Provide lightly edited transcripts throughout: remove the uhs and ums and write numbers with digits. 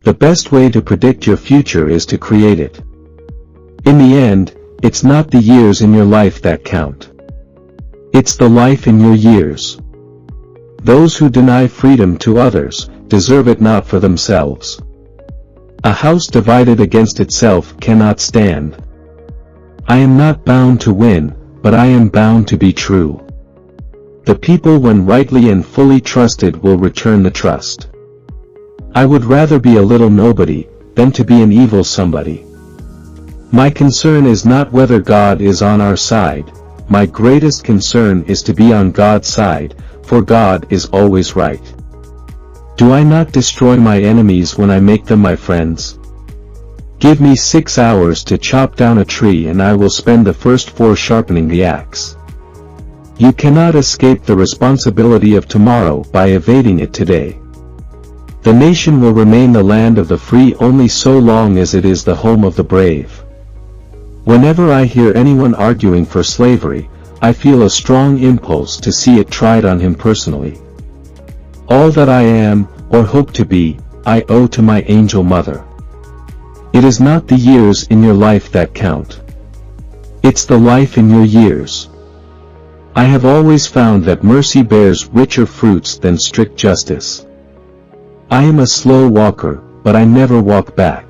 The best way to predict your future is to create it. In the end, it's not the years in your life that count. It's the life in your years. Those who deny freedom to others, deserve it not for themselves. A house divided against itself cannot stand. I am not bound to win, but I am bound to be true. The people when rightly and fully trusted will return the trust. I would rather be a little nobody, than to be an evil somebody. My concern is not whether God is on our side, my greatest concern is to be on God's side, for God is always right. Do I not destroy my enemies when I make them my friends? Give me 6 hours to chop down a tree and I will spend the first 4 sharpening the axe. You cannot escape the responsibility of tomorrow by evading it today. The nation will remain the land of the free only so long as it is the home of the brave. Whenever I hear anyone arguing for slavery, I feel a strong impulse to see it tried on him personally. All that I am, or hope to be, I owe to my angel mother. It is not the years in your life that count. It's the life in your years. I have always found that mercy bears richer fruits than strict justice. I am a slow walker, but I never walk back.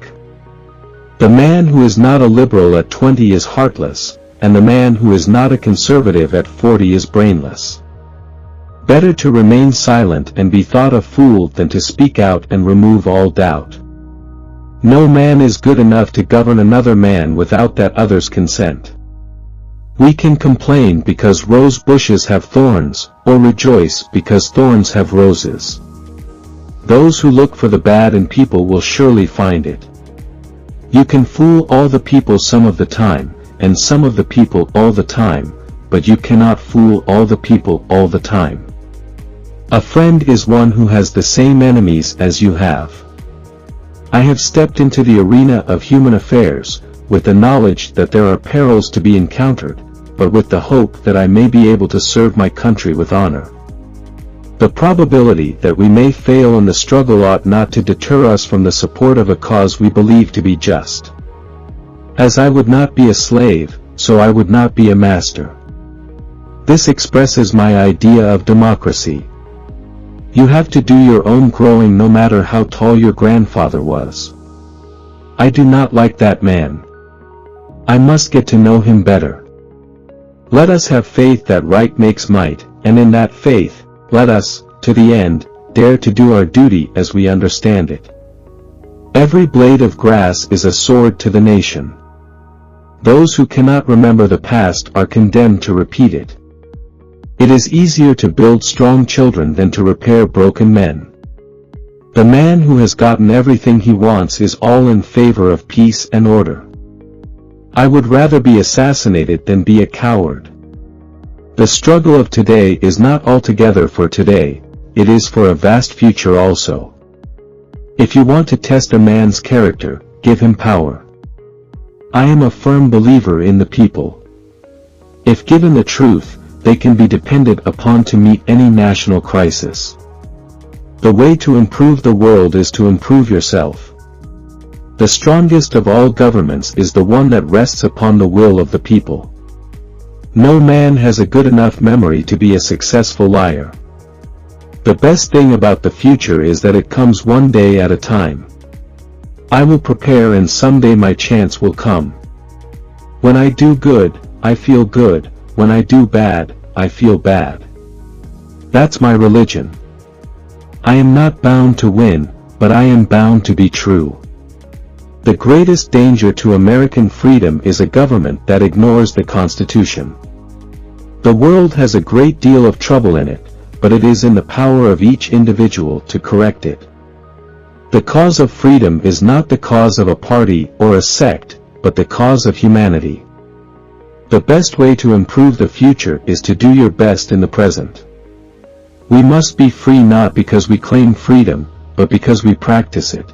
The man who is not a liberal at 20 is heartless, and the man who is not a conservative at 40 is brainless. Better to remain silent and be thought a fool than to speak out and remove all doubt. No man is good enough to govern another man without that other's consent. We can complain because rose bushes have thorns, or rejoice because thorns have roses. Those who look for the bad in people will surely find it. You can fool all the people some of the time, and some of the people all the time, but you cannot fool all the people all the time. A friend is one who has the same enemies as you have. I have stepped into the arena of human affairs, with the knowledge that there are perils to be encountered, but with the hope that I may be able to serve my country with honor. The probability that we may fail in the struggle ought not to deter us from the support of a cause we believe to be just. As I would not be a slave, so I would not be a master. This expresses my idea of democracy. You have to do your own growing no matter how tall your grandfather was. I do not like that man. I must get to know him better. Let us have faith that right makes might, and in that faith, let us, to the end, dare to do our duty as we understand it. Every blade of grass is a sword to the nation. Those who cannot remember the past are condemned to repeat it. It is easier to build strong children than to repair broken men. The man who has gotten everything he wants is all in favor of peace and order. I would rather be assassinated than be a coward. The struggle of today is not altogether for today, it is for a vast future also. If you want to test a man's character, give him power. I am a firm believer in the people. If given the truth, they can be depended upon to meet any national crisis. The way to improve the world is to improve yourself. The strongest of all governments is the one that rests upon the will of the people. No man has a good enough memory to be a successful liar. The best thing about the future is that it comes one day at a time. I will prepare and someday my chance will come. When I do good, I feel good, when I do bad, I feel bad. That's my religion. I am not bound to win, but I am bound to be true. The greatest danger to American freedom is a government that ignores the Constitution. The world has a great deal of trouble in it, but it is in the power of each individual to correct it. The cause of freedom is not the cause of a party or a sect, but the cause of humanity. The best way to improve the future is to do your best in the present. We must be free not because we claim freedom, but because we practice it.